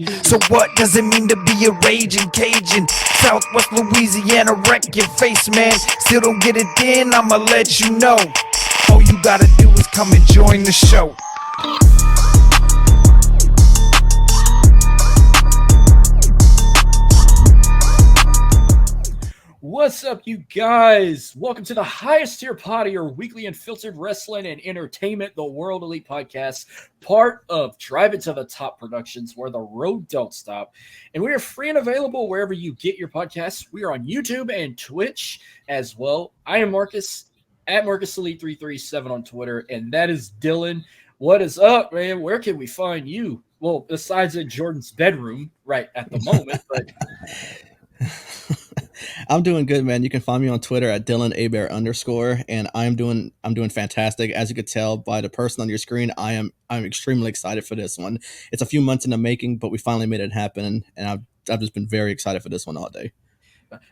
So what does it mean to be a raging Cajun? Southwest Louisiana, wreck your face, man. Still don't get it in, I'ma let you know. All you gotta do is come and join the show. What's up, you guys? Welcome to the highest tier pod of your weekly unfiltered wrestling and entertainment, the World Elite Podcast, part of Drive It to the Top Productions, where the road don't stop. And we are free and available wherever you get your podcasts. We are on YouTube and Twitch as well. I am Marcus, at Marcus Elite 337 on Twitter, and that is Dylan. What is up, man? Where can we find you? Well, besides in Jordan's bedroom right at the moment, but... I'm doing good, man. You can find me on Twitter at DylanAbear_, and I'm doing fantastic. As you could tell by the person on your screen, I'm extremely excited for this one. It's a few months in the making, but we finally made it happen, and I've just been very excited for this one all day.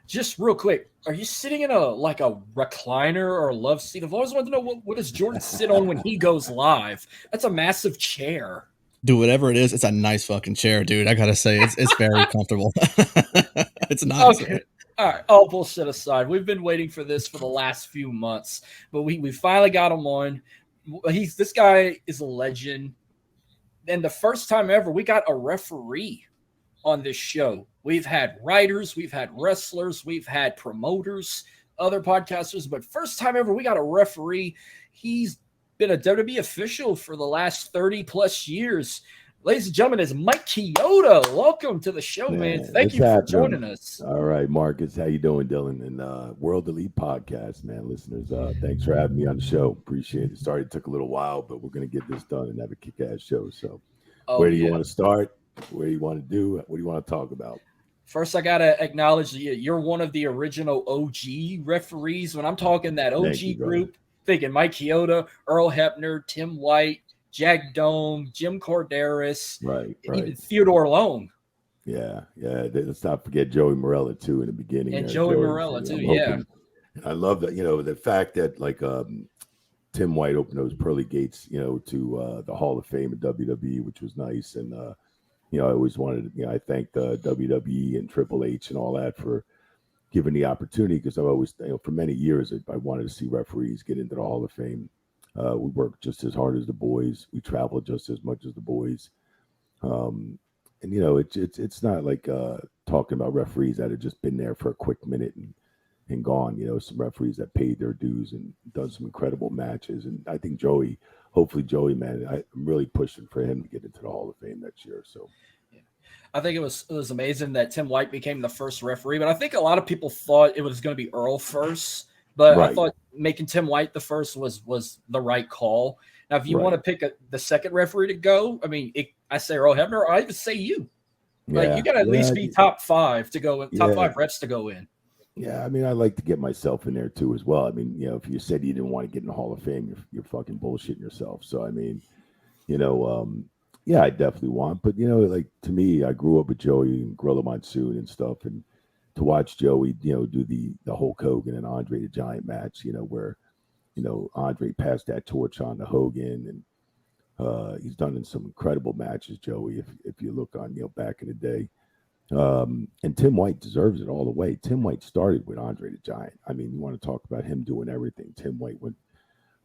Just real quick, are you sitting in a recliner or a love seat? I've always wanted to know what does Jordan sit on when he goes live? That's a massive chair. Dude, whatever it is, it's a nice fucking chair, dude. I gotta say, it's very comfortable. It's nice. Okay. All right, all bullshit aside, we've been waiting for this for the last few months, but we finally got him on. This guy is a legend, and the first time ever we got a referee on this show. We've had writers, we've had wrestlers, we've had promoters, other podcasters, but first time ever we got a referee. He's been a WWE official for the last 30 plus years. Ladies and gentlemen, it's Mike Chioda. Welcome to the show, man. Thank you for joining us. All right, Marcus. How you doing, Dylan? And World Elite Podcast, man. Listeners, thanks for having me on the show. Appreciate it. Sorry it took a little while, but we're going to get this done and have a kick-ass show. So where do you want to start? Where do you want to do? What do you want to talk about? First, I got to acknowledge you're one of the original OG referees. When I'm talking that OG group, thinking Mike Chioda, Earl Hebner, Tim White, Jack Dome, Jim Corderas, right. Even Theodore Long. Yeah. Let's not forget Joey Morella too in the beginning. And Joey Morella too, yeah. I love that, the fact that Tim White opened those pearly gates, to the Hall of Fame at WWE, which was nice. And I always wanted, I thank the WWE and Triple H and all that for giving the opportunity, because I've always, for many years, I wanted to see referees get into the Hall of Fame. We work just as hard as the boys. We travel just as much as the boys. And it's not like talking about referees that have just been there for a quick minute and gone. Some referees that paid their dues and done some incredible matches. And I think hopefully Joey, man, I'm really pushing for him to get into the Hall of Fame next year. So. I think it was amazing that Tim White became the first referee, but I think a lot of people thought it was going to be Earl first. But right. I thought making Tim White the first was the right call. Now, if you want to pick the second referee to go, I mean, I say Earl Hebner, or I even say you. You got to at least be top five to go in, top five reps to go in. Yeah, I mean, I like to get myself in there too as well. I mean, if you said you didn't want to get in the Hall of Fame, you're fucking bullshitting yourself. So I mean, I definitely want. But to me, I grew up with Joey and Gorilla Monsoon and stuff, and to watch Joey, do the Hulk Hogan and Andre the Giant match, where, Andre passed that torch on to Hogan, and he's done in some incredible matches, Joey, if you look on, back in the day. And Tim White deserves it all the way. Tim White started with Andre the Giant. I mean, you want to talk about him doing everything. Tim White went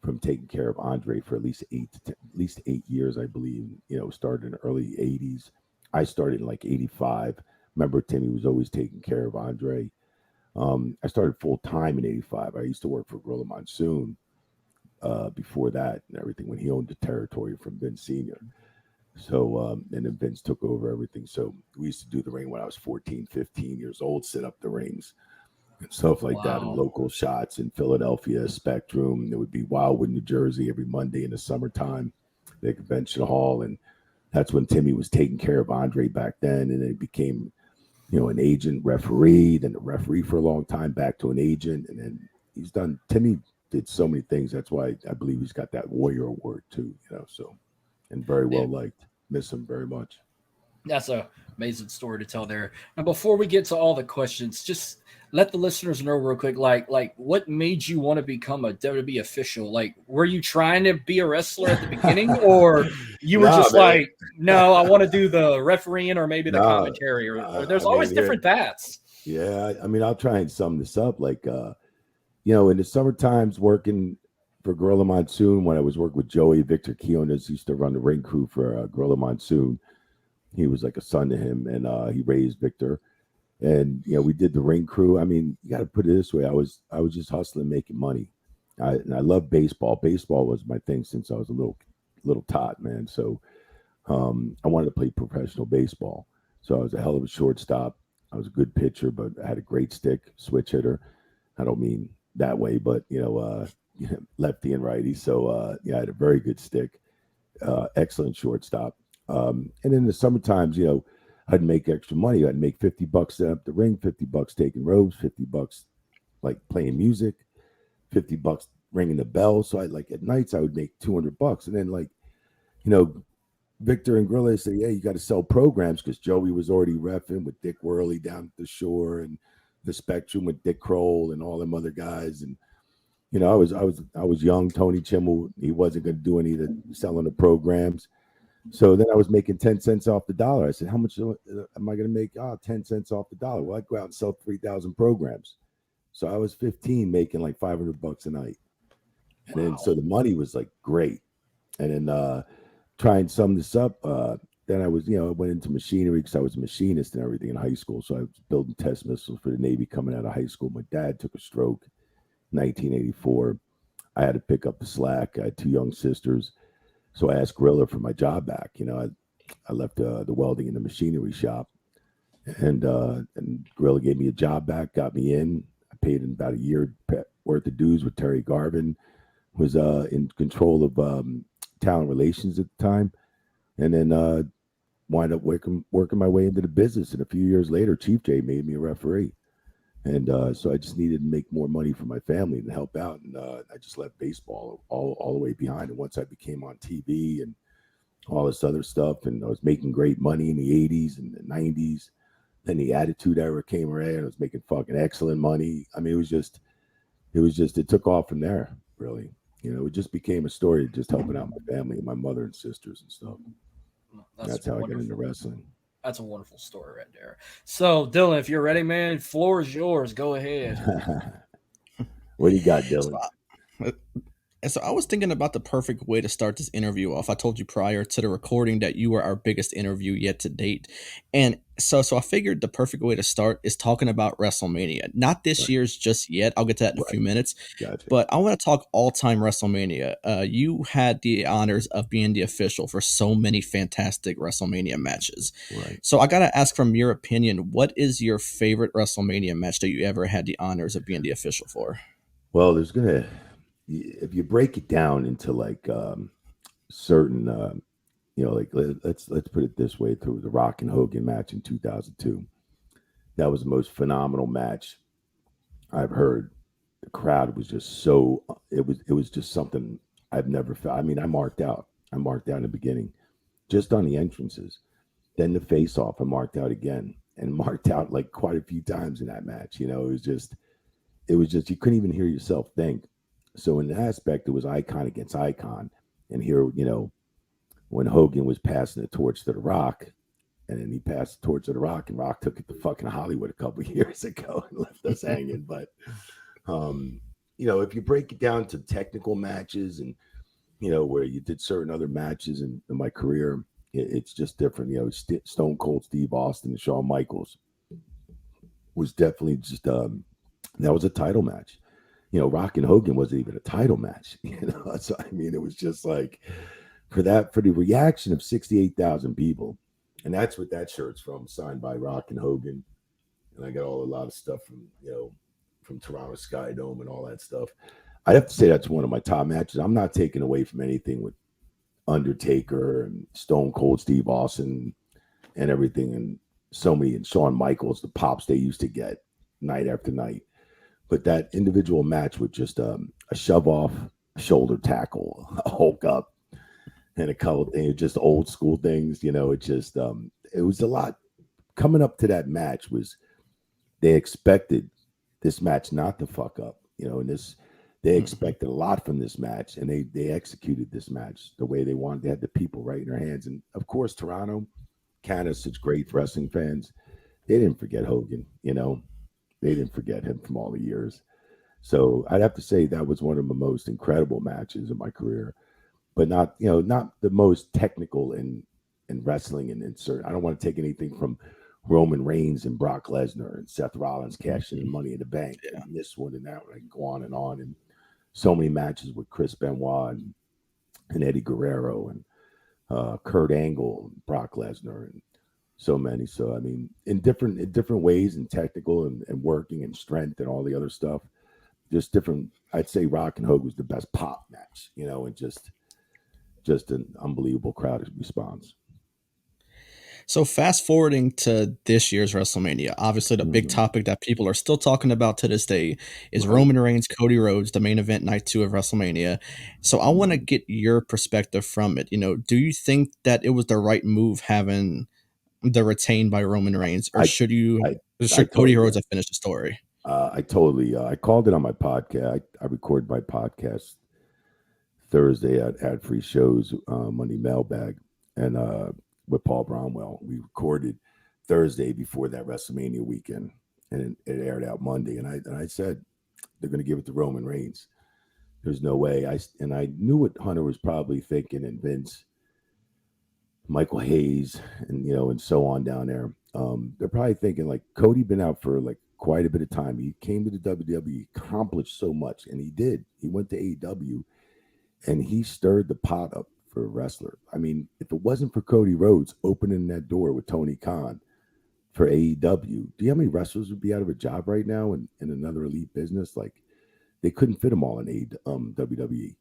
from taking care of Andre for at least 8 years, I believe, started in the early 80s. I started in like 85. Remember, Timmy was always taking care of Andre. I started full time in 85. I used to work for Gorilla Monsoon before that and everything, when he owned the territory from Vince Sr. So, and then Vince took over everything. So we used to do the ring when I was 14, 15 years old, set up the rings and stuff like that, and local shots in Philadelphia, Spectrum. There would be Wildwood, New Jersey every Monday in the summertime, the convention hall. And that's when Timmy was taking care of Andre back then. And then he became, an agent referee, then a referee for a long time, back to an agent. And then Timmy did so many things. That's why I believe he's got that Warrior Award too, so, and very well liked. Miss him very much. That's a Amazing story to tell there. And before we get to all the questions, just let the listeners know real quick, like what made you want to become a WWE official? Like, were you trying to be a wrestler at the beginning, or you were Nah, just man. like, no, I want to do the refereeing or maybe the Nah, commentary, or there's I mean, always different paths. Yeah, I mean, I'll try and sum this up. Like, in the summer times working for Gorilla Monsoon, when I was working with Joey, Victor Quinones used to run the ring crew for Gorilla Monsoon. He was like a son to him, and he raised Victor. And we did the ring crew. I mean, you got to put it this way: I was just hustling, making money. And I love baseball. Baseball was my thing since I was a little tot, man. So I wanted to play professional baseball. So I was a hell of a shortstop. I was a good pitcher, but I had a great stick, switch hitter. I don't mean that way, but lefty and righty. So I had a very good stick, excellent shortstop. And in the summer times, I'd make extra money. I'd make $50 set up the ring, $50 taking ropes, $50 like playing music, $50 ringing the bell. So I like at nights I would make $200, and then Victor and Gorilla say, "Yeah, you got to sell programs," because Joey was already reffing with Dick Worley down at the shore and the Spectrum with Dick Kroll and all them other guys. And I was young. Tony Chimmel, he wasn't going to do any of the selling the programs. So then I was making 10 cents off the dollar. I said, "How much am I going to make?" 10 cents off the dollar. Well, I'd go out and sell 3,000 programs. So I was 15, making like $500 a night. And then so the money was like great. And then try and sum this up. Then I was, I went into machinery because I was a machinist and everything in high school. So I was building test missiles for the Navy coming out of high school. My dad took a stroke in 1984. I had to pick up the slack. I had 2 young sisters. So I asked Gorilla for my job back. I left the welding in the machinery shop. And Gorilla gave me a job back, got me in. I paid in about a year worth of dues with Terry Garvin, was in control of talent relations at the time, and then wind up working my way into the business. And a few years later, Chief J made me a referee, and so I just needed to make more money for my family and help out. And I just left baseball all the way behind. And once I became on TV and all this other stuff, and I was making great money in the 80s and the 90s. Then the Attitude Era came around. I was making fucking excellent money. I mean, it took off from there, really. It just became a story of just helping out my family and my mother and sisters and stuff. That's how I got into wrestling. That's a wonderful story right there. So, Dylan, if you're ready, man, floor is yours. Go ahead. What do you got, Dylan? So I was thinking about the perfect way to start this interview off. I told you prior to the recording that you were our biggest interview yet to date. And so I figured the perfect way to start is talking about WrestleMania. Not this year's just yet. I'll get to that in a few minutes. Gotcha. But I want to talk all-time WrestleMania. You had the honors of being the official for so many fantastic WrestleMania matches. Right. So I got to ask, from your opinion, what is your favorite WrestleMania match that you ever had the honors of being the official for? Well, if you break it down into like certain, like let's put it this way: through the Rock and Hogan match in 2002, that was the most phenomenal match I've heard. The crowd was just so it was just something I've never felt. I mean, I marked out in the beginning, just on the entrances. Then the face off, I marked out again, and marked out like quite a few times in that match. It was just you couldn't even hear yourself think. So in that aspect, it was icon against icon. And here, when Hogan was passing the torch to The Rock, and then he passed the torch to The Rock, and Rock took it to fucking Hollywood a couple of years ago and left us hanging. But, if you break it down to technical matches and, where you did certain other matches in my career, it's just different. Stone Cold Steve Austin and Shawn Michaels was definitely just, that was a title match. Rock and Hogan wasn't even a title match, So, I mean, it was just like for the reaction of 68,000 people. And that's what that shirt's from, signed by Rock and Hogan. And I got a lot of stuff from Toronto Sky Dome and all that stuff. I'd have to say that's one of my top matches. I'm not taking away from anything with Undertaker and Stone Cold Steve Austin and everything. And so many, and Shawn Michaels, the pops they used to get night after night. But that individual match with just a shove off, a shoulder tackle, a Hulk up, and a couple things, just old school things, it just it was a lot coming up to that match was they expected this match not to fuck up, and they expected a lot from this match, and they executed this match the way they wanted. They had the people right in their hands, and of course, Toronto, Canada's such great wrestling fans. They didn't forget Hogan, they didn't forget him from all the years. So I'd have to say that was one of the most incredible matches of my career, but not the most technical in wrestling and insert. I don't want to take anything from Roman Reigns and Brock Lesnar and Seth Rollins cashing in Money in the Bank and this one and that one. I can go on, and so many matches with Chris Benoit and Eddie Guerrero and Kurt Angle, and Brock Lesnar, and so many. So I mean, in different ways, and technical and working and strength and all the other stuff, just different. I'd say Rock and Hogan was the best pop match, and just an unbelievable crowd response. So fast forwarding to this year's WrestleMania, obviously the big topic that people are still talking about to this day is Right. Roman Reigns, Cody Rhodes, the main event night 2 of WrestleMania. So I want to get your perspective from it. Do you think that it was the right move having the retained by Roman Reigns, or I should you I I should Cody totally Rhodes have finished the story? I called it on my podcast. I record my podcast Thursday at Ad Free Shows, Money Mailbag, and with Paul Bromwell. We recorded Thursday before that WrestleMania weekend, and it aired out Monday. And I said they're going to give it to Roman Reigns. There's no way. I knew what Hunter was probably thinking, and Vince, Michael Hayes, and so on down there. They're probably thinking like Cody been out for like quite a bit of time. He came to the WWE, accomplished so much, and he did. He went to AEW, and he stirred the pot up for a wrestler. I mean, if it wasn't for Cody Rhodes opening that door with Tony Khan for AEW, do you know how many wrestlers would be out of a job right now in another elite business? Like they couldn't fit them all in WWE.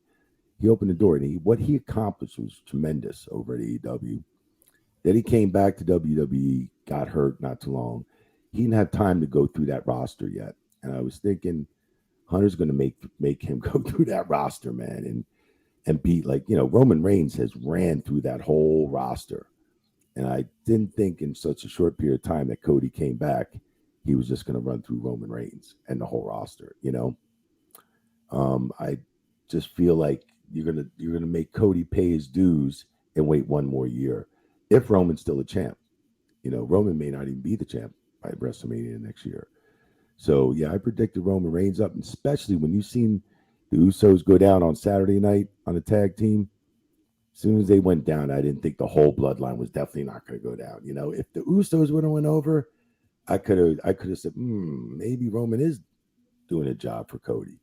He opened the door, and what he accomplished was tremendous over at AEW. Then he came back to WWE, got hurt not too long. He didn't have time to go through that roster yet, and I was thinking Hunter's going to make him go through that roster, man, and beat Roman Reigns has ran through that whole roster, and I didn't think in such a short period of time that Cody came back, he was just going to run through Roman Reigns and the whole roster. I just feel like you're gonna make Cody pay his dues and wait one more year. If Roman's still a champ, Roman may not even be the champ by WrestleMania next year. So yeah, I predicted Roman Reigns up, and especially when you've seen the Usos go down on Saturday night on a tag team. As soon as they went down, I didn't think the whole bloodline was definitely not going to go down. If the Usos would have went over, I could have said, maybe Roman is doing a job for Cody.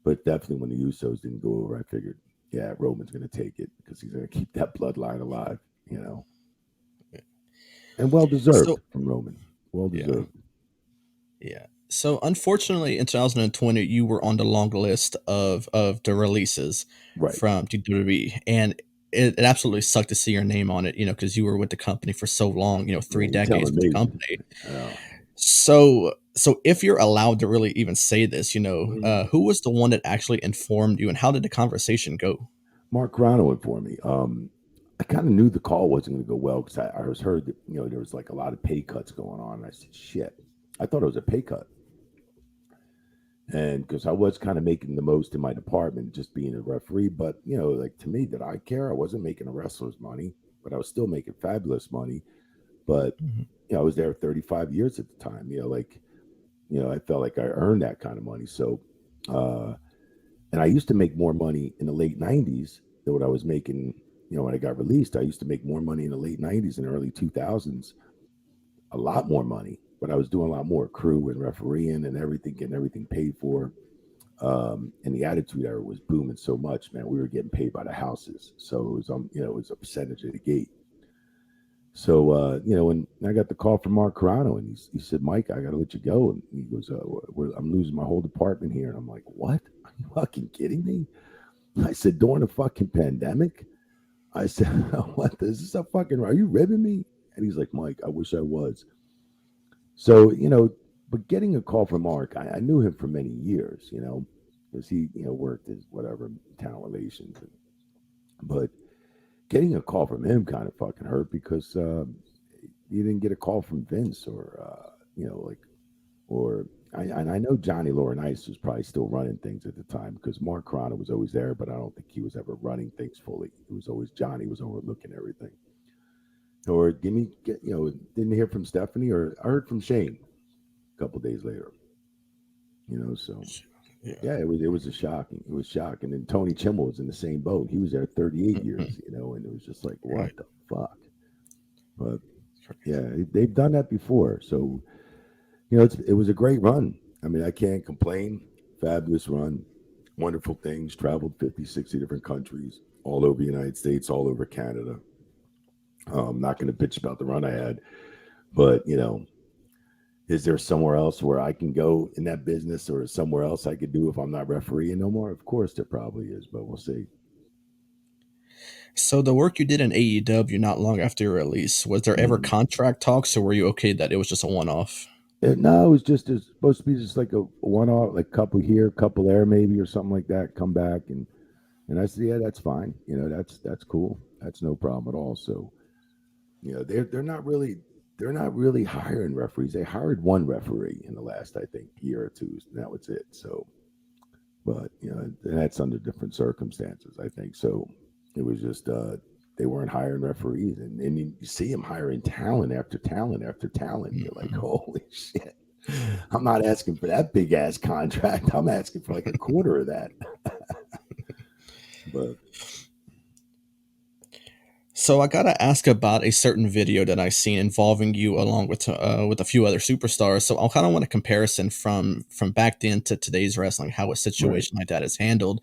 But definitely when the Usos didn't go over, I figured, yeah, Roman's going to take it because he's going to keep that bloodline alive, and well deserved So from Roman. Well yeah, deserved. yeah. So unfortunately, in 2020, you were on the long list of the releases Right. from WWE, and it absolutely sucked to see your name on it. Because you were with the company for so long. 3 Yeah, you're decades telling with the me. company. Uh, So if you're allowed to really even say this, mm, who was the one that actually informed you, and how did the conversation go? Mark Carano informed me. I kind of knew the call wasn't going to go well because I was heard that there was like a lot of pay cuts going on. And I said, shit. I thought it was a pay cut, and because I was kind of making the most in my department, just being a referee. But like to me, did I care? I wasn't making a wrestler's money, but I was still making fabulous money. But Mhm. I was there 35 years at the time. I felt like I earned that kind of money. So, and I used to make more money in the late 90s than what I was making, when I got released. I used to make more money in the late 90s and early 2000s, a lot more money, but I was doing a lot more crew and refereeing and everything, getting everything paid for. And the Attitude Era was booming so much, man. We were getting paid by the houses. So it was, it was a percentage of the gate. So, when I got the call from Mark Carano, and he said, Mike, I got to let you go. And he goes, I'm losing my whole department here. And I'm like, what? Are you fucking kidding me? I said, during a fucking pandemic? I said, what? Is this a fucking, are you ribbing me? And he's like, Mike, I wish I was. So, but getting a call from Mark, I knew him for many years, because he, worked as whatever, talent relations. But getting a call from him kind of fucking hurt because, you didn't get a call from Vince or like or and I know Johnny Laurinaitis was probably still running things at the time because Mark Carrano was always there, but I don't think he was ever running things fully. It was always Johnny was overlooking everything. Or didn't hear from Stephanie, or I heard from Shane a couple days later. So Yeah. yeah, it was a shocking. It was shocking. And Tony Chimmel was in the same boat. He was there 38 years, and it was just like, what Right. the fuck? But yeah, they've done that before. So it was a great run. I mean, I can't complain. Fabulous run. Wonderful things. Traveled 50, 60 different countries, all over the United States, all over Canada. I'm not going to bitch about the run I had, but is there somewhere else where I can go in that business, or somewhere else I could do if I'm not refereeing no more? Of course, there probably is, but we'll see. So the work you did in AEW not long after your release, was there ever Mhm. contract talks, or were you okay that it was just a one-off? No, it's supposed to be just like a one-off, like couple here, couple there, maybe, or something like that. Come back and I said, yeah, that's fine. That's cool. That's no problem at all. So they're not really hiring referees. They hired one referee in the last, I think, year or two, and that was it. So, but that's under different circumstances, I think. So it was just they weren't hiring referees, and you see them hiring talent after talent after talent. You're like, holy shit! I'm not asking for that big ass contract. I'm asking for like a quarter of that. But So I gotta ask about a certain video that I seen involving you along with a few other superstars. So I kind of want a comparison from back then to today's wrestling, how a right, situation like that is handled.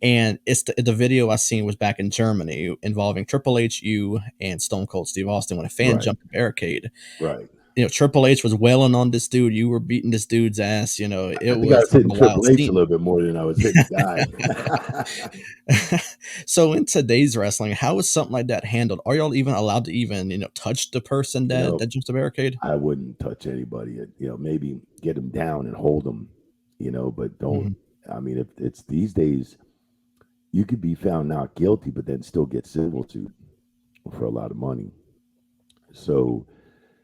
And it's the video I seen was back in Germany involving Triple H, you, and Stone Cold Steve Austin when a fan right, jumped the barricade. right. Triple H was wailing on this dude. You were beating this dude's ass. I It think I was was kind of hitting a wild Triple H a scene. little bit more than I was hitting the guy. So in today's wrestling, how is something like that handled? Are y'all even allowed to even touch the person you know, that jumps the barricade? I wouldn't touch anybody. Maybe get them down and hold them. But don't. Hmm. I mean, if it's these days, you could be found not guilty, but then still get civil suit for a lot of money. So,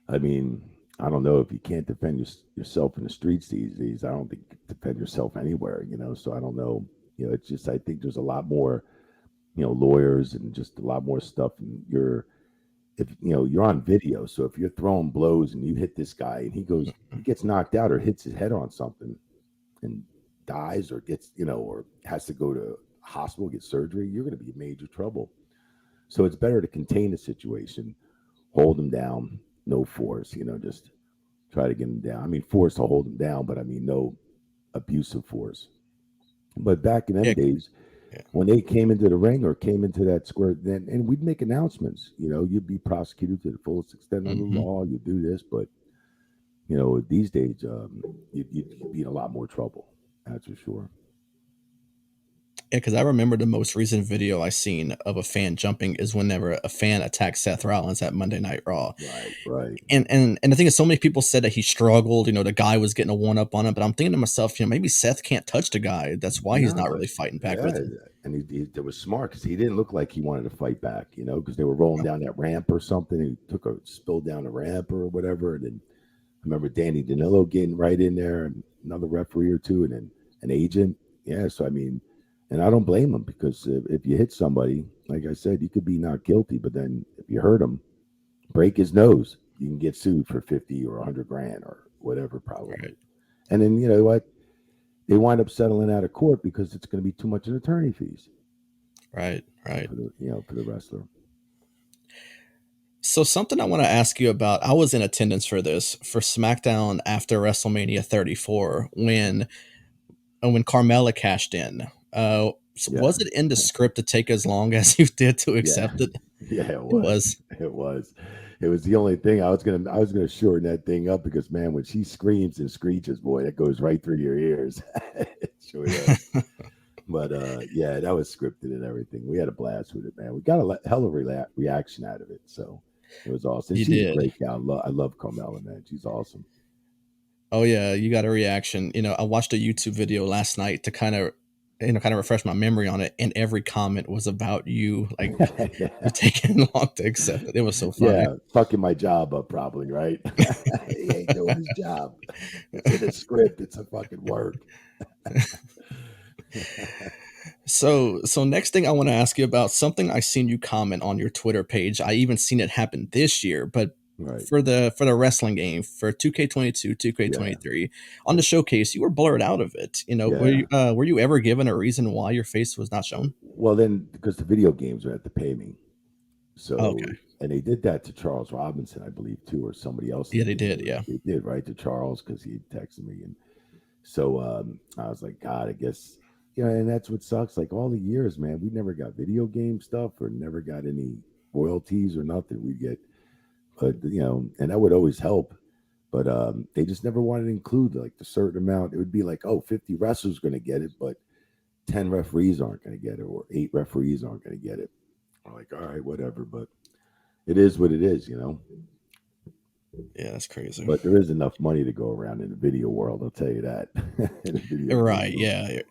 I mean, I don't know if you can't defend yourself in the streets these days. I don't think you can defend yourself anywhere. So I don't know. It's just I think there's a lot more, lawyers and just a lot more stuff. And if you're on video, so if you're throwing blows and you hit this guy and he gets knocked out or hits his head on something and dies or gets or has to go to hospital, get surgery, you're going to be in major trouble. So it's better to contain the situation, hold him down, no force, just try to get him down. I mean, force to hold him down, but I mean, no abusive force. But back in them Yeah, days, yeah. when they came into the ring or came into that square, then and we'd make announcements. You'd be prosecuted to the fullest extent of the Hmm. law. You do this, but these days, you'd be in a lot more trouble. That's for sure. Yeah, because I remember the most recent video I seen of a fan jumping is whenever a fan attacked Seth Rollins at Monday Night Raw. Right, right. And the thing is, so many people said that he struggled. The guy was getting a one up on him. But I'm thinking to myself, maybe Seth can't touch the guy. That's why he's not No, really fighting back yeah, with him. and it was smart because he didn't look like he wanted to fight back. Because they were rolling down that ramp or something. He took a spill down the ramp or whatever, and then I remember Danny Danilo getting right in there, and another referee or two, and then an agent. Yeah, so I mean, and I don't blame him because if you hit somebody, like I said, you could be not guilty, but then if you hurt him, break his nose, you can get sued for 50 or 100 grand or whatever, probably. Right, And then you know what? They wind up settling out of court because it's going to be too much in attorney fees right, right. for the wrestler. So something I want to ask you about. I was in attendance for this for SmackDown after WrestleMania 34 when Carmella cashed in. So Yeah, was it in the script to take as long as you did to yeah, accept it? yeah. It It was, was. it was, it was the only thing I was gonna shorten that thing up because man, when she screams and screeches, boy, that goes right through your ears. It sure does. But yeah, that was scripted and everything. We had a blast with it, man. We got a hell of a reaction out of it, so it was awesome. And You she's a did. great gal. I love Carmella, man. She's awesome. Oh yeah, you got a reaction. I watched a YouTube video last night to kind of kind of refresh my memory on it, and every comment was about you, like you taking long to accept it. It was so funny. Yeah, fucking my job up probably, right? He ain't doing his job. It's in a script. It's a fucking work. So next thing I want to ask you about something I seen you comment on your Twitter page. I even seen it happen this year, but Right. for the wrestling game for 2K22, Yeah. 2K23 on the showcase, you were blurred out of it. Yeah. Were you ever given a reason why your face was not shown? Well, then, because the video games would have to pay me. Okay. So, and they did that to Charles Robinson, I believe, too, or somebody else. Yeah, they did. Yeah. They did, right? To Charles, because he texted me. And so I was like, God, I guess, and that's what sucks. Like all the years, man, we never got video game stuff or never got any royalties or nothing. We get, but, and that would always help. But they just never wanted to include like the certain amount. It would be like, oh, 50 wrestlers going to get it, but 10 referees aren't going to get it, or 8 referees aren't going to get it. I'm like, all right, whatever. But it is what it is, Yeah, that's crazy. But there is enough money to go around in the video world, I'll tell you that. Right. Yeah.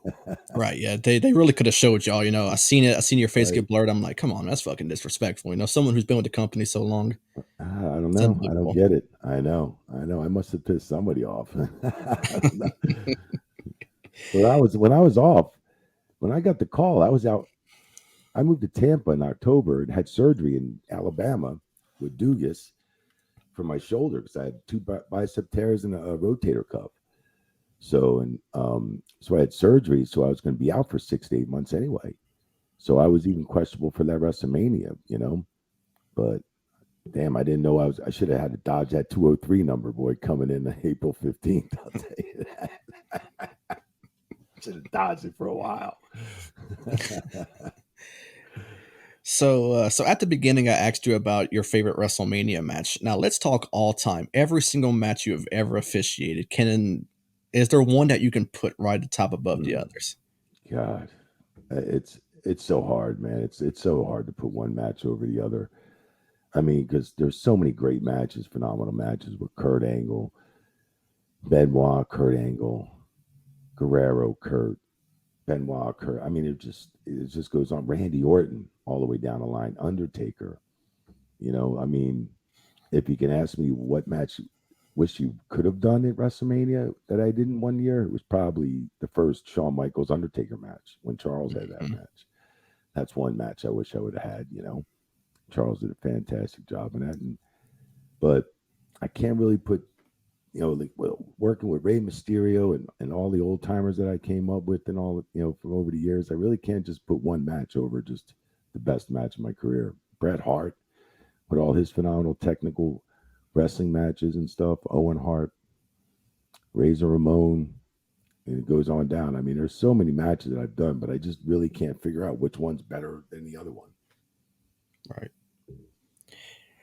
Right. Yeah. They really could have showed y'all. I seen it. I seen your face get blurred. I'm like, come on, that's fucking disrespectful. Someone who's been with the company so long. I don't It's know. I don't unbelievable. get it. I know. I must have pissed somebody off. I don't know. When I was off, when I got the call, I was out. I moved to Tampa in October and had surgery in Alabama with Dugas for my shoulder because I had 2 bicep tears and a rotator cuff. So so I had surgery. So I was going to be out for 6 to 8 months anyway. So I was even questionable for that WrestleMania, But damn, I didn't know I should have had to dodge that 203 number, boy, coming in April 15th. I'll tell you that. Should have dodged it for a while. So at the beginning, I asked you about your favorite WrestleMania match. Now let's talk all time. Every single match you have ever officiated. Is there one that you can put right at the top above the others? God, it's so hard, man. It's so hard to put one match over the other. I mean, because there's so many great matches, phenomenal matches with Kurt Angle, Benoit, Kurt Angle, Guerrero, Kurt, Benoit, Kurt. I mean, it just goes on. Randy Orton all the way down the line. Undertaker. I mean, if you can ask me what match you wish you could have done at WrestleMania that I didn't one year, it was probably the first Shawn Michaels Undertaker match when Charles had that match. That's one match I wish I would have had. Charles did a fantastic job in that, but I can't really put, working with Rey Mysterio and all the old timers that I came up with and all, from over the years, I really can't just put one match over just the best match of my career. Bret Hart, with all his phenomenal technical wrestling matches and stuff, Owen Hart, Razor Ramon, and it goes on down. I mean, there's so many matches that I've done, but I just really can't figure out which one's better than the other one. Right.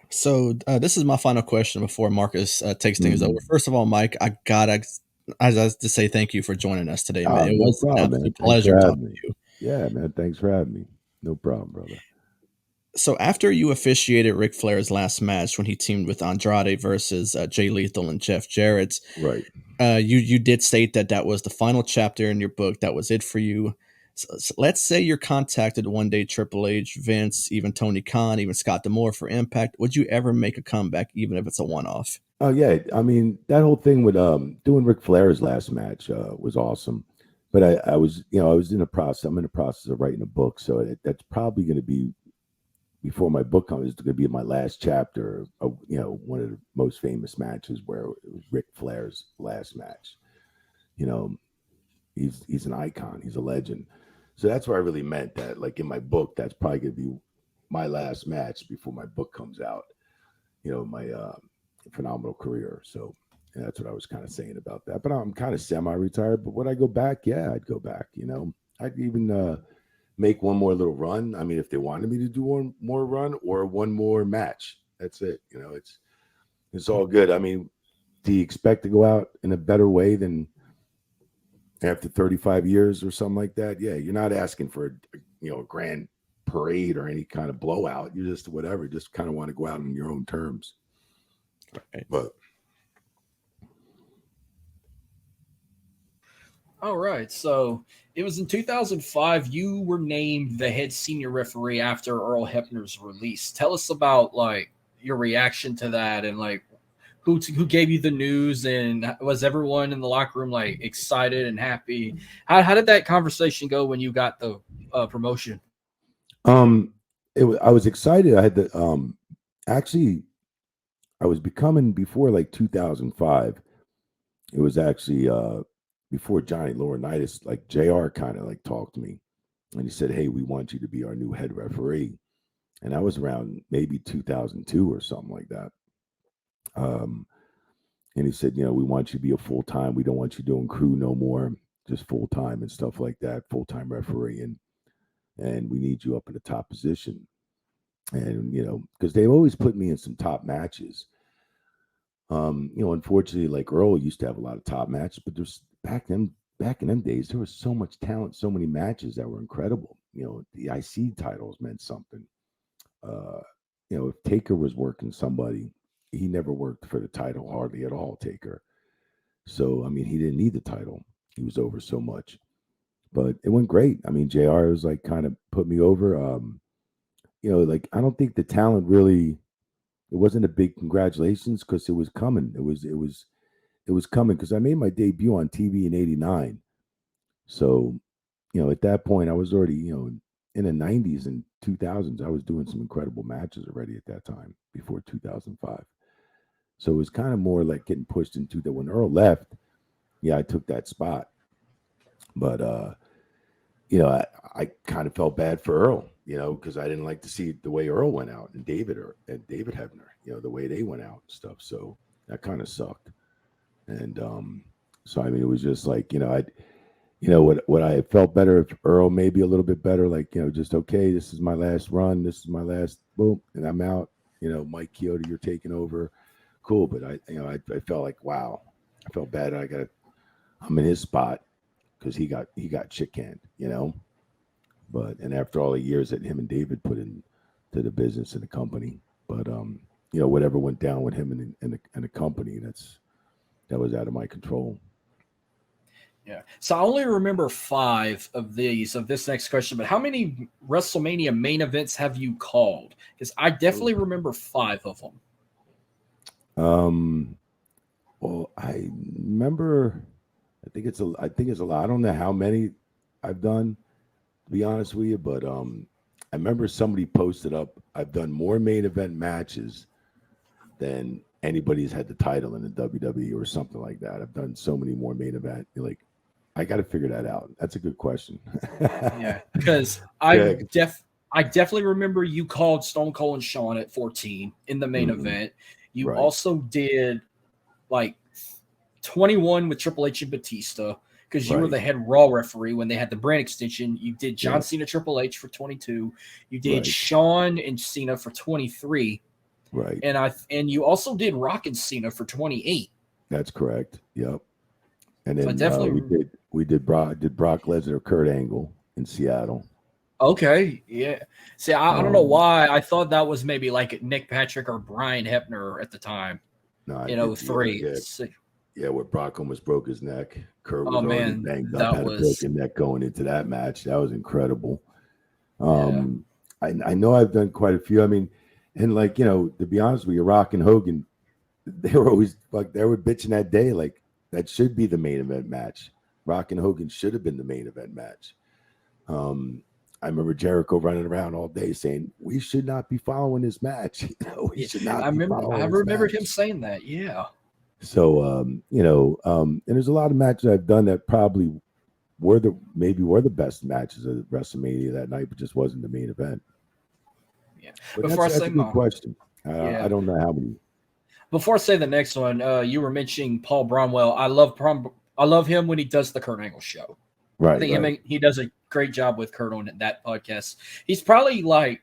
So this is my final question before Marcus takes things over. First of all, Mike, I gotta to say thank you for joining us today, man. It No was an problem, man. absolute Thanks pleasure for talking having me. to you. Yeah, man. Thanks for having me. No problem, brother. So after you officiated Ric Flair's last match when he teamed with Andrade versus Jay Lethal and Jeff Jarrett, Right. You did state that was the final chapter in your book. That was it for you. So let's say you're contacted one day, Triple H, Vince, even Tony Khan, even Scott D'Amore for Impact. Would you ever make a comeback, even if it's a one-off? Oh yeah, I mean that whole thing with doing Ric Flair's last match was awesome, but I was I was in the process. I'm in the process of writing a book, so that's probably going to be before my book comes. It's going to be my last chapter of one of the most famous matches where it was Ric Flair's last match. He's an icon. He's a legend. So that's where I really meant that. Like in my book, that's probably going to be my last match before my book comes out. My phenomenal career. So that's what I was kind of saying about that. But I'm kind of semi-retired. But would I go back? Yeah, I'd go back. I'd even make one more little run. I mean, if they wanted me to do one more run or one more match, that's it. It's all good. I mean, do you expect to go out in a better way than after 35 years or something like that? Yeah, you're not asking for a grand parade or any kind of blowout. You just whatever. Just kind of want to go out on your own terms. Right. But All right. So it was in 2005. You were named the head senior referee after Earl Hebner's release. Tell us about like your reaction to that, and like who gave you the news, and was everyone in the locker room like excited and happy? How did that conversation go when you got the promotion? Um, I was excited. I had the actually I was becoming before like 2005. It was actually before Johnny Laurinaitis, like JR kind of like talked to me and he said, "Hey, we want you to be our new head referee." And that was around maybe 2002 or something like that. Um, and he said, "We want you to be a full time. We don't want you doing crew no more, just full time and stuff like that, full time referee, and we need you up in the top position." And because they always put me in some top matches. Unfortunately, like Earl used to have a lot of top matches, but there's back in them days, there was so much talent, so many matches that were incredible. The IC titles meant something. Uh, if Taker was working somebody, he never worked for the title hardly at all, Taker. So I mean, he didn't need the title. He was over so much. But it went great. I mean, JR was like kind of put me over. Like I don't think the talent really it wasn't a big congratulations because it was coming. It was coming because I made my debut on TV in '89. So, at that point I was already, in the '90s and 2000s, I was doing some incredible matches already at that time before 2005. So it was kind of more like getting pushed into that when Earl left. Yeah, I took that spot. But I kind of felt bad for Earl, because I didn't like to see the way Earl went out and David Hebner, the way they went out and stuff. So that kind of sucked. And so I mean, it was just like, what I felt better if Earl maybe a little bit better, like, just okay, this is my last run, this is my last boom, and I'm out. Mike Chioda, you're taking over. Cool. But I felt like, wow, I felt bad. I'm in his spot because he got chick canned, But and after all the years that him and David put in to the business and the company, but whatever went down with him and the company, that was out of my control. Yeah. So I only remember 5 of these of this next question, but how many WrestleMania main events have you called? Because I definitely remember 5 of them. Well, I remember. I think it's a lot. I don't know how many I've done, to be honest with you, but I remember somebody posted up. I've done more main event matches than anybody's had the title in the WWE or something like that. I've done so many more main event. Like, I got to figure that out. That's a good question. Yeah, because Yeah. I definitely remember you called Stone Cold and Shawn at 14 in the main event. You Right. also did like 21 with Triple H and Batista because you were the head Raw referee when they had the brand extension. You did John Cena, Triple H for 22. You did Shawn and Cena for 23. Right. And you also did Rock and Cena for 28. That's correct. Yep. And So then definitely we did Brock Lesnar, Kurt Angle in Seattle. Okay, yeah. See, I don't know why I thought that was maybe like Nick Patrick or Brian Hebner at the time. No, In 03. Yeah, where Brock almost broke his neck. Kurt was already man, banged that up, had a was broken neck going into that match. That was incredible. yeah. I know I've done quite a few. I mean, and like, to be honest with you, Rock and Hogan, they were always like, they were bitching that day, like that should be the main event match. Rock and Hogan should have been the main event match. I remember Jericho running around all day saying, "We should not be following this match. We should not." I be remember. following I this remembered match." him saying that. Yeah. So, and there's a lot of matches I've done that probably were the best matches of WrestleMania that night, but just wasn't the main event. Yeah. But Before that's I say a good question. I don't know how many. Before I say the next one, you were mentioning Paul Bromwell. I love him when he does the Kurt Angle show. Right. I think he does a great job with Kurt on that podcast. He's probably like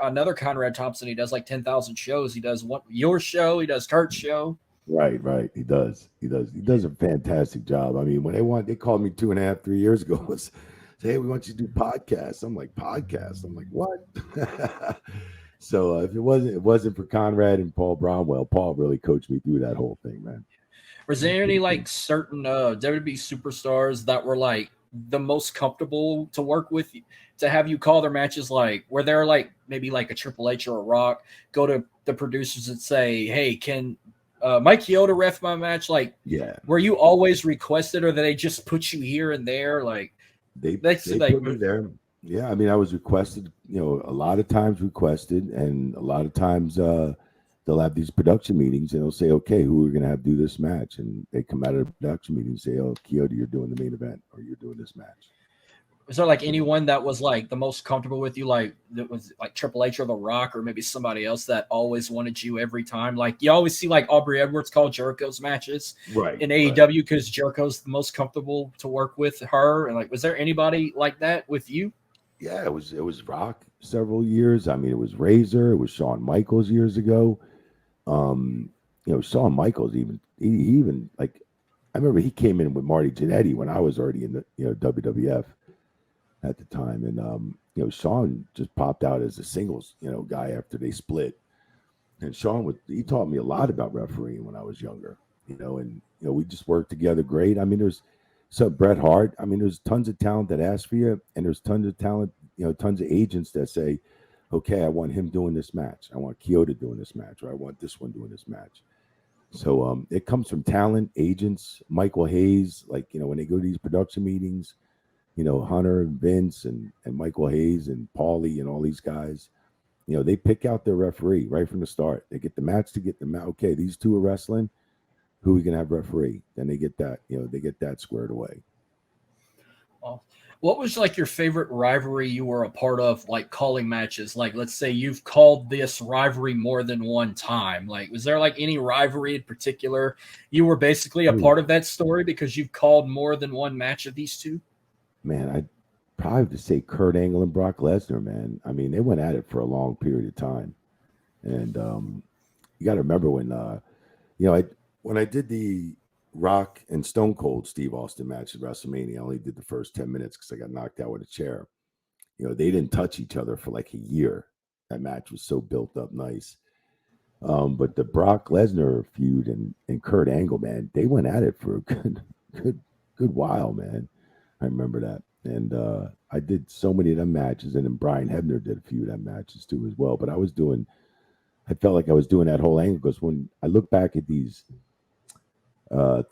another Conrad Thompson. He does like 10,000 shows. He does your show. He does Kurt's show. Right. He does a fantastic job. I mean, when they called me 2.5, 3 years ago, say, "Hey, we want you to do podcasts." I'm like, "Podcasts?" I'm like, "What?" So if it wasn't for Conrad and Paul Bromwell, Paul really coached me through that whole thing, man. Was there any like certain WWE superstars that were like the most comfortable to work with, to have you call their matches? Like, were there like maybe like a Triple H or a Rock go to the producers and say, "Hey, can Mike Chioda ref my match?" Like, Yeah, were you always requested, or did they just put you here and there? Like, they like put me there. Yeah, I mean, I was requested, a lot of times requested, and a lot of times they'll have these production meetings and they'll say, okay, who are we going to have do this match? And they come out of the production meeting and say, oh, Chioda, you're doing the main event, or you're doing this match. Was there like anyone that was like the most comfortable with you, like that was like Triple H or The Rock, or maybe somebody else that always wanted you every time? Like you always see like Aubrey Edwards call Jericho's matches in AEW because Jericho's the most comfortable to work with her. And like, was there anybody like that with you? Yeah, it was Rock several years. I mean, it was Razor, it was Shawn Michaels years ago. Shawn Michaels he even like, I remember he came in with Marty Jannetty when I was already in the WWF at the time, and Shawn just popped out as a singles guy after they split, and Shawn he taught me a lot about refereeing when I was younger, and we just worked together great. I mean, there's Bret Hart. I mean, there's tons of talent that ask for you, and there's tons of talent, tons of agents that say, okay, I want him doing this match. I want Chioda doing this match, or I want this one doing this match. So it comes from talent, agents, Michael Hayes. Like, when they go to these production meetings, Hunter and Vince and Michael Hayes and Paulie and all these guys, they pick out their referee right from the start. They get the match to get the match. Okay, these two are wrestling. Who are we going to have referee? Then they get that, they get that squared away. Well, what was like your favorite rivalry you were a part of, like calling matches? Like, let's say you've called this rivalry more than one time. Like, was there like any rivalry in particular you were basically a part of that story because you've called more than one match of these two? Man, I'd probably have to say Kurt Angle and Brock Lesnar, man. I mean, they went at it for a long period of time. And you got to remember when, when I did the Rock and Stone Cold Steve Austin match at WrestleMania, I only did the first 10 minutes because I got knocked out with a chair. They didn't touch each other for like a year. That match was so built up nice. But the Brock Lesnar feud and Kurt Angle, man, they went at it for a good while, man. I remember that. And I did so many of them matches, and then Brian Hebner did a few of them matches too as well. But I felt like I was doing that whole angle because when I look back at these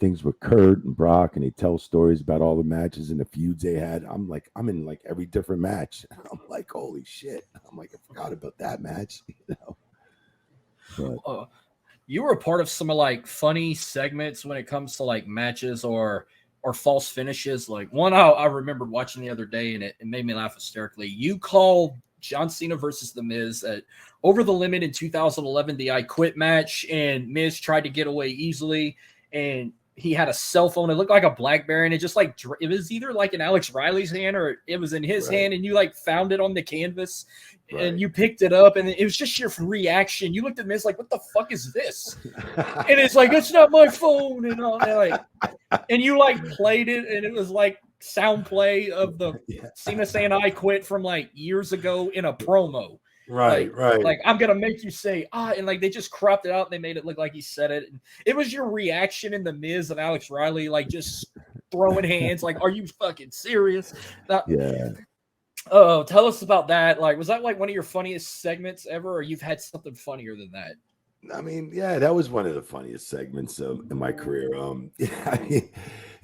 things with Kurt and Brock, and they tell stories about all the matches and the feuds they had, I'm in like every different match. I'm like, holy shit. I'm like, I forgot about that match. But, you were a part of some of like funny segments when it comes to like matches or false finishes. Like one I remembered watching the other day, and it made me laugh hysterically. You called John Cena versus The Miz at Over the Limit in 2011, the I Quit match, and Miz tried to get away easily, and he had a cell phone. It looked like a BlackBerry, and it just like it was either like in Alex Riley's hand or it was in his hand, and you like found it on the canvas, and you picked it up, and it was just your reaction. You looked at Miz like, "What the fuck is this?" And it's like, "It's not my phone," and all, and like, and you like played it, and it was like sound play of the Cena saying "I quit" from like years ago in a promo. Right. Like, I'm gonna make you say and like they just cropped it out and they made it look like he said it. And it was your reaction in the Miz of Alex Riley, like just throwing hands, like, "Are you fucking serious?" Oh, tell us about that. Like, was that like one of your funniest segments ever, or you've had something funnier than that? I mean, yeah, that was one of the funniest segments in my career. I mean,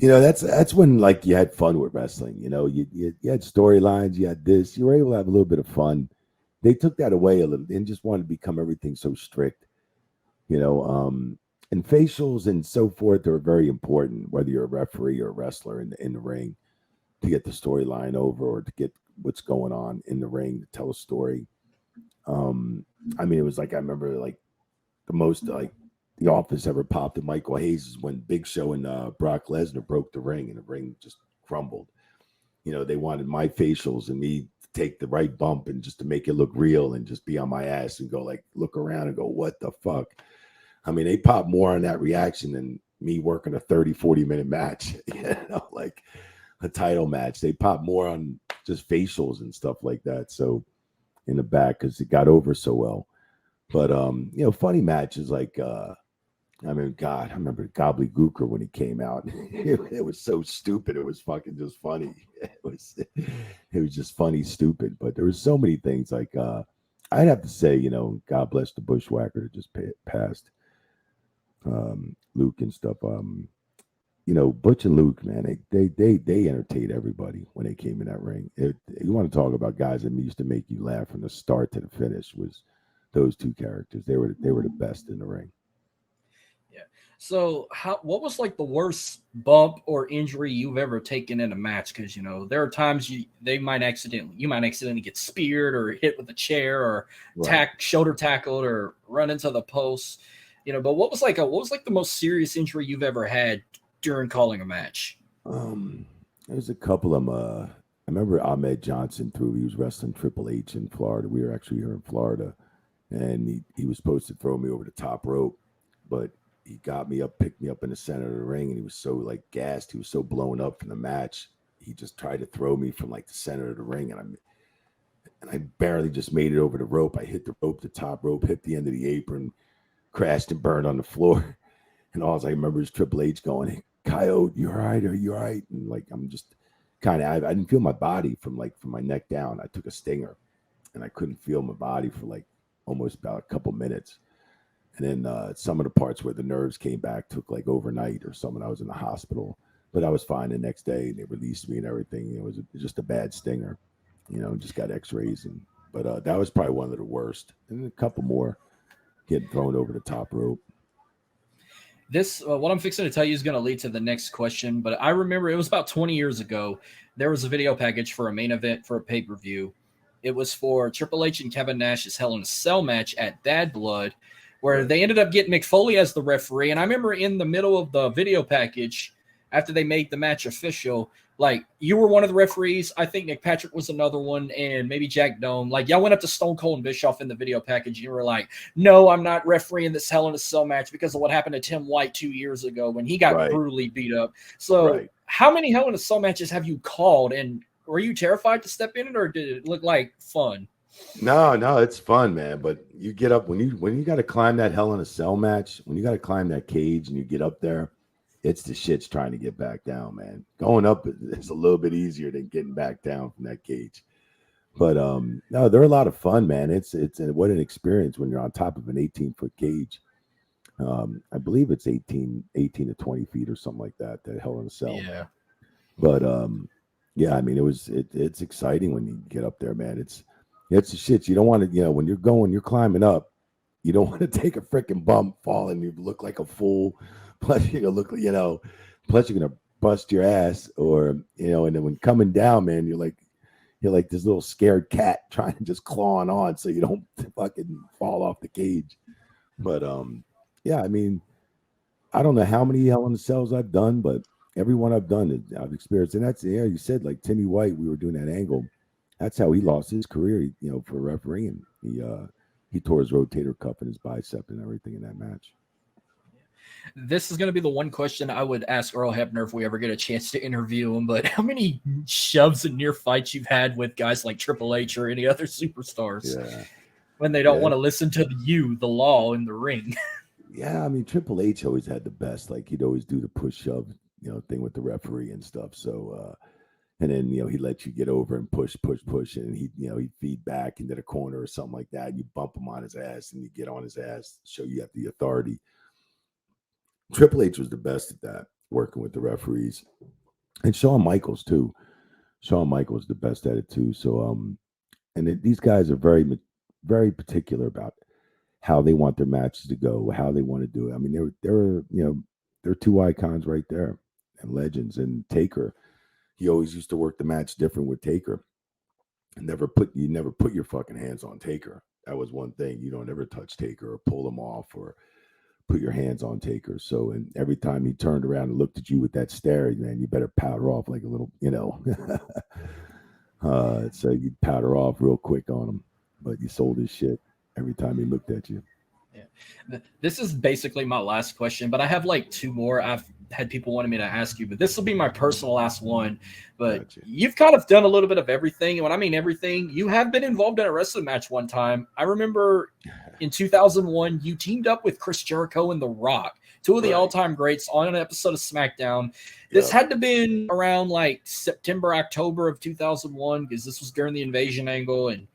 that's when like you had fun with wrestling. You had storylines, you had this, you were able to have a little bit of fun. They took that away a little and just wanted to become everything so strict, and facials and so forth are very important, whether you're a referee or a wrestler in the ring, to get the storyline over or to get what's going on in the ring to tell a story. I mean, it was like, I remember like the most like the Office ever popped at Michael Hayes is when Big Show and Brock Lesnar broke the ring, and the ring just crumbled. They wanted my facials and me to take the right bump and just to make it look real and just be on my ass and go like, look around and go, what the fuck? I mean, they pop more on that reaction than me working a 30-40 minute match, like a title match. They pop more on just facials and stuff like that. So in the back, because it got over so well. But funny matches like I mean, God, I remember Gobbledygooker when he came out. It was so stupid. It was fucking just funny. It was just funny, stupid. But there was so many things like I'd have to say, God bless the Bushwhacker that just passed, Luke and stuff. Butch and Luke, man, they entertained everybody when they came in that ring. You want to talk about guys that used to make you laugh from the start to the finish? Was those two characters? They were the best in the ring. Yeah. So, what was like the worst bump or injury you've ever taken in a match? Because there are times you might accidentally get speared or hit with a chair or Right. shoulder tackled or run into the post. But what was the most serious injury you've ever had during calling a match? There's a couple of them. I remember Ahmed Johnson he was wrestling Triple H in Florida. We were actually here in Florida, and he was supposed to throw me over the top rope, but he got me up, picked me up in the center of the ring, and he was so like gassed, he was so blown up from the match. He just tried to throw me from like the center of the ring, and I barely just made it over the rope. I hit the rope, the top rope, hit the end of the apron, crashed and burned on the floor. And all I remember is Triple H going, "Hey, Coyote, you all right? Are you all right?" And like I'm just kind of I didn't feel my body from my neck down. I took a stinger, and I couldn't feel my body for like almost about a couple minutes. And then some of the parts where the nerves came back took like overnight or something. I was in the hospital, but I was fine the next day. And they released me and everything. It was just a bad stinger, just got X-rays. But that was probably one of the worst. And a couple more getting thrown over the top rope. This, what I'm fixing to tell you is going to lead to the next question, but I remember it was about 20 years ago. There was a video package for a main event for a pay-per-view. It was for Triple H and Kevin Nash's Hell in a Cell match at Bad Blood, where they ended up getting Mick Foley as the referee. And I remember in the middle of the video package, after they made the match official, like you were one of the referees. I think Nick Patrick was another one, and maybe Jack Dome. Like y'all went up to Stone Cold and Bischoff in the video package. And you were like, "No, I'm not refereeing this Hell in a Cell match because of what happened to Tim White 2 years ago when he got brutally beat up." So, how many Hell in a Cell matches have you called, and were you terrified to step in it, or did it look like fun? No, it's fun, man. But you get up when you got to climb that Hell in a Cell match, when you got to climb that cage and you get up there, it's the shits trying to get back down, man. Going up is a little bit easier than getting back down from that cage. But no, they're a lot of fun, man. It's what an experience when you're on top of an 18-foot cage. I believe it's 18 to 20 feet or something like that. That Hell in a Cell. Yeah. But yeah, I mean, it's exciting when you get up there, man. It's the shit. You don't want to, when you're climbing up, you don't want to take a freaking bump, fall, and you look like a fool. Plus, you're gonna look, plus you're gonna bust your ass, or and then when coming down, man, you're like this little scared cat trying to just clawing on so you don't fucking fall off the cage. But yeah, I mean, I don't know how many Hell in the Cells I've done, but every one I've done, I've experienced, and that's you said like Timmy White, we were doing that angle. That's how he lost his career, for refereeing. He tore his rotator cuff and his bicep and everything in that match. This is going to be the one question I would ask Earl Hebner if we ever get a chance to interview him. But how many shoves and near fights you've had with guys like Triple H or any other superstars when they don't want to listen to the law in the ring? Yeah, I mean, Triple H always had the best. Like he'd always do the push shove, thing with the referee and stuff. So, and then he'd let you get over and push, and he'd feed back into the corner or something like that. And you bump him on his ass, and you get on his ass, show you have the authority. Triple H was the best at that, working with the referees, and Shawn Michaels too. Shawn Michaels the best at it too. So, these guys are very, very particular about how they want their matches to go, how they want to do it. I mean, they're two icons right there, and legends. And Taker, he always used to work the match different with Taker. And never put your fucking hands on Taker. That was one thing. You don't ever touch Taker or pull him off or put your hands on Taker. So, and every time he turned around and looked at you with that stare, man, you better powder off like a little, so you'd powder off real quick on him. But you sold his shit every time he looked at you. Yeah. This is basically my last question, but I have like two more. had people wanting me to ask you, but this will be my personal last one. But Gotcha. you've kind of done a little bit of everything. And when I mean everything, you have been involved in a wrestling match one time. I remember in 2001, you teamed up with Chris Jericho and The Rock, two of the Right. all-time greats, on an episode of SmackDown. This Yep. had to been around like September, October of 2001, because this was during the Invasion angle, and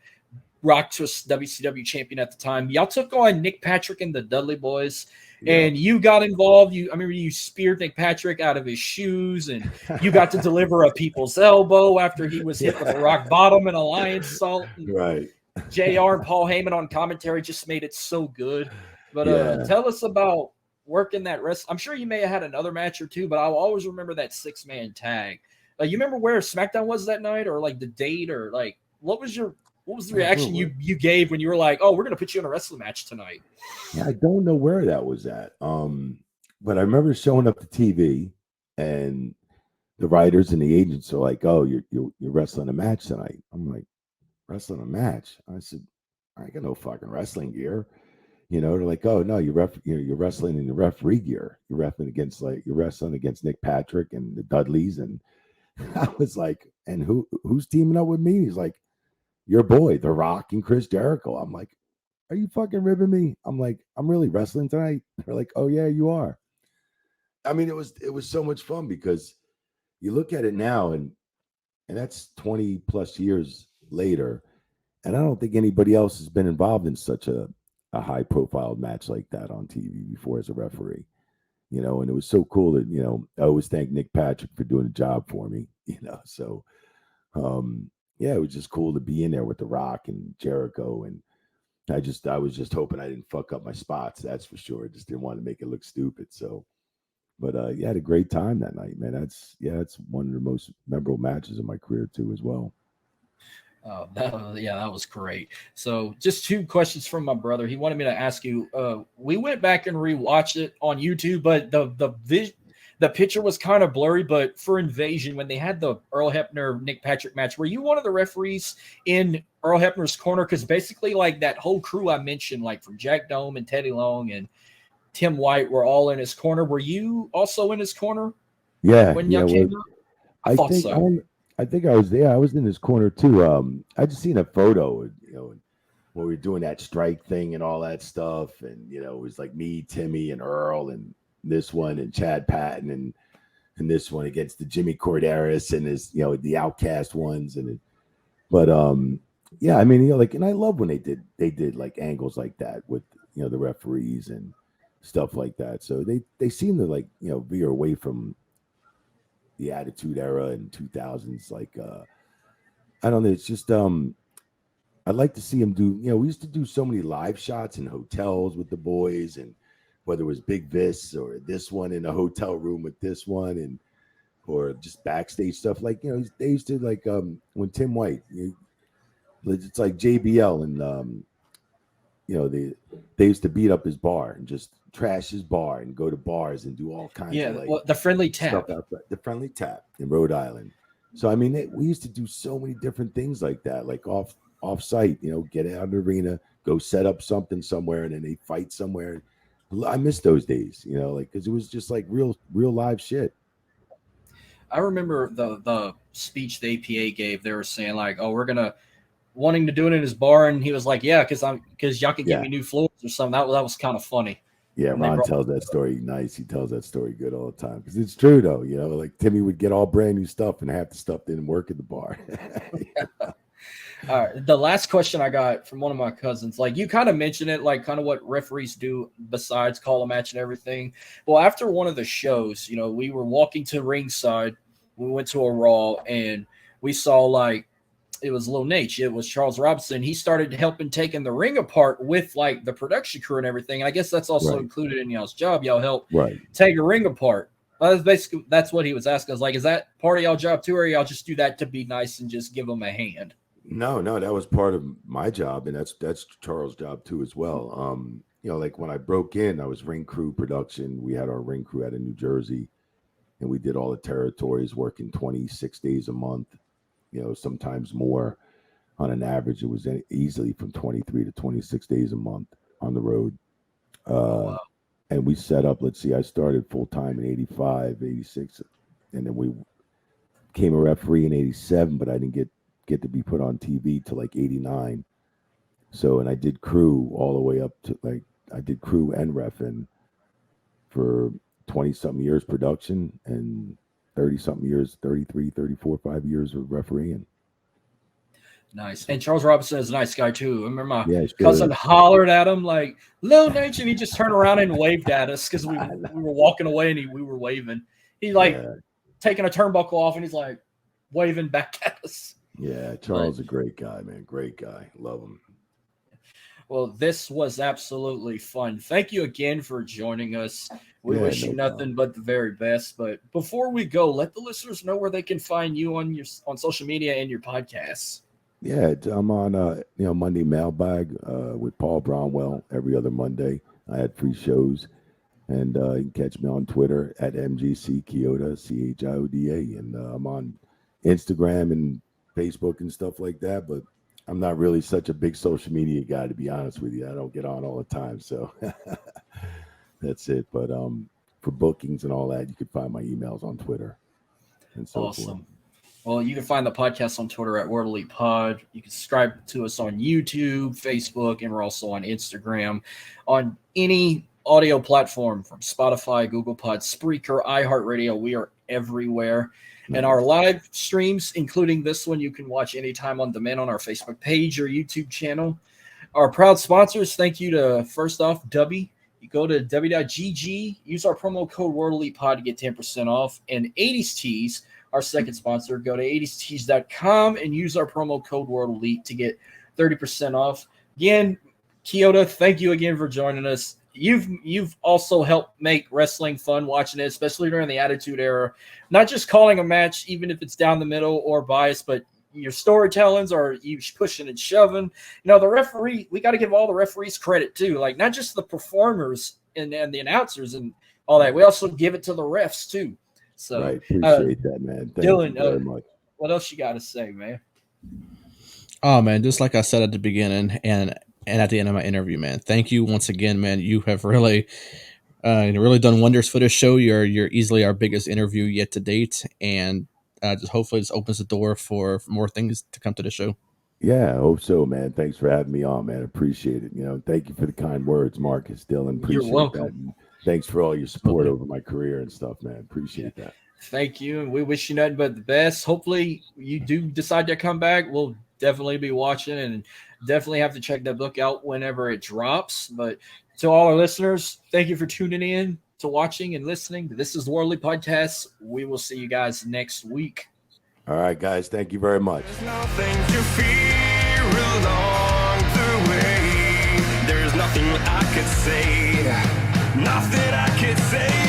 Rock was WCW champion at the time. Y'all took on Nick Patrick and the Dudley Boys, and you got involved. I remember you speared Nick Patrick out of his shoes, and you got to deliver a people's elbow after he was hit with a rock bottom and a lion's salt. And Right. JR and Paul Heyman on commentary just made it so good. But Yeah. tell us about working that rest. I'm sure you may have had another match or two, but I'll always remember that 6-man tag. You remember where SmackDown was that night, or like the date, or like what was the reaction you gave when you were like, "Oh, we're gonna put you in a wrestling match tonight"? Yeah, I don't know where that was at. But I remember showing up to TV, and the writers and the agents are like, "Oh, you're wrestling a match tonight." I'm like, "Wrestling a match?" I said, "I ain't got no fucking wrestling gear." They're like, "Oh no, you're wrestling in your referee gear. You're wrestling against Nick Patrick and the Dudleys." And I was like, "And who's teaming up with me?" He's like, "Your boy, The Rock and Chris Jericho." I'm like, "Are you fucking ribbing me?" I'm like, "I'm really wrestling tonight." They're like, "Oh yeah, you are." I mean, it was so much fun because you look at it now, and that's 20 plus years later, and I don't think anybody else has been involved in such a high profile match like that on TV before as a referee. And it was so cool that, I always thank Nick Patrick for doing the job for me, so yeah, it was just cool to be in there with The Rock and Jericho. And I was just hoping I didn't fuck up my spots. That's for sure. I just didn't want to make it look stupid. So, but yeah, I had a great time that night, man. That's one of the most memorable matches of my career too, as well. That was great. So, just two questions from my brother. He wanted me to ask you. We went back and rewatched it on YouTube, but the picture was kind of blurry. But for Invasion, when they had the Earl Hebner Nick Patrick match, were you one of the referees in Earl Hebner's corner? Because basically, like that whole crew I mentioned, like from Jack Dome and Teddy Long and Tim White, were all in his corner. Were you also in his corner? Yeah, When yeah. y'all Well, came up? I thought so. I think I was there. I was in his corner too. I just seen a photo, when we were doing that strike thing and all that stuff, and it was like me, Timmy, and Earl, and this one, and Chad Patton, and this one against the Jimmy Corderas and his, the Outcast ones, but yeah, I mean, like, and I love when they did like angles like that with the referees and stuff like that. So they seem to like veer away from the Attitude Era and 2000s. Like, I don't know. It's just I'd like to see him do. We used to do so many live shots in hotels with the boys, and whether it was Big Vis or this one in a hotel room with this one, and or just backstage stuff. Like, they used to like when Tim White, it's like JBL, and they used to beat up his bar and just trash his bar and go to bars and do all kinds of like the friendly stuff tap. outside. The Friendly Tap in Rhode Island. So I mean, we used to do so many different things like that, like off site. Get out of the arena, go set up something somewhere, and then they fight somewhere. I miss those days, like, because it was just like real live shit. I remember the speech the APA gave. They were saying like, "Oh, we're gonna wanting to do it in his bar," and he was like, "Yeah, because y'all can give Yeah. me new floors or something." That was kind of funny. Yeah, And they Ron brought- tells that story nice. He tells that story good all the time because it's true though. Like Timmy would get all brand new stuff, and half the stuff didn't work at the bar. All right, the last question I got from one of my cousins, like you kind of mentioned it, like kind of what referees do besides call a match and everything. Well, after one of the shows, we were walking to ringside. We went to a Raw, and we saw like it was Lil Nate. It was Charles Robinson. He started helping taking the ring apart with like the production crew and everything. And I guess that's also Right. included in y'all's job. Y'all help Right. take a ring apart. Well, that's what he was asking. I was like, is that part of y'all job too, or y'all just do that to be nice and just give them a hand? No, that was part of my job, and that's Charles' job too as well. Like when I broke in, I was ring crew production. We had our ring crew out of New Jersey, and we did all the territories, working 26 days a month. Sometimes more. On an average, it was easily from 23 to 26 days a month on the road. Wow. and we set up. Let's see, I started full time in '85, '86, and then we became a referee in '87. But I didn't get to be put on TV till like '89. So, and I did crew all the way up to like I did crew and ref and for 20 something years production and 30 something years, 33, 34, 5 years of refereeing. Nice. And Charles Robinson is a nice guy too. I remember my Yeah, cousin sure. hollered at him like, "Lil Nate," and he just turned around and waved at us because we were walking away and we were waving. He like taking a turnbuckle off and he's like waving back at us. Yeah, Charles is a great guy, man. Great guy. Love him. Well, this was absolutely fun. Thank you again for joining us. We wish you nothing but the very best. But before we go, let the listeners know where they can find you on social media and your podcasts. Yeah, I'm on Monday Mailbag with Paul Bromwell every other Monday. I had free shows, and you can catch me on Twitter at MGC Chioda, CHIODA, and I'm on Instagram and Facebook and stuff like that. But I'm not really such a big social media guy, to be honest with you. I don't get on all the time, so that's it. But for bookings and all that, you can find my emails on Twitter and so forth. Well, you can find the podcast on Twitter at World Elite Pod. You can subscribe to us on YouTube, Facebook, and we're also on Instagram. On any audio platform from Spotify, Google Pod, Spreaker, iHeartRadio, we are everywhere. Nice. And our live streams, including this one, you can watch anytime on demand on our Facebook page or YouTube channel. Our proud sponsors, thank you to, first off, W. You go to w.gg, use our promo code World Elite Pod to get 10% off. And 80s Tees, our second sponsor, go to 80stees.com and use our promo code World Elite to get 30% off. Again, Chioda, thank you again for joining us. You've also helped make wrestling fun watching it, especially during the Attitude Era. Not just calling a match, even if it's down the middle or biased, but your storytellings or you pushing and shoving. The referee, we got to give all the referees credit too. Like not just the performers and the announcers and all that. We also give it to the refs too. So right, appreciate that, man. Thank Dylan, you very much. What else you got to say, man? Oh man, just like I said at the beginning and at the end of my interview, man. Thank you once again, man. You have really done wonders for this show. You're easily our biggest interview yet to date, and just hopefully this opens the door for more things to come to the show. Yeah, I hope so, man. Thanks for having me on, man. Appreciate it. Thank you for the kind words, Marcus, Dylan. Appreciate You're welcome. that. And thanks for all your support over my career and stuff, man. Appreciate that. Thank you. And we wish you nothing but the best. Hopefully you do decide to come back. We'll definitely be watching and definitely have to check that book out whenever it drops. But to all our listeners, thank you for tuning in, to watching and listening. This is the Worldly Podcast. We will see you guys next week. All right, guys. Thank you very much. There's nothing to fear along the way. There's nothing I could say. Nothing I could say.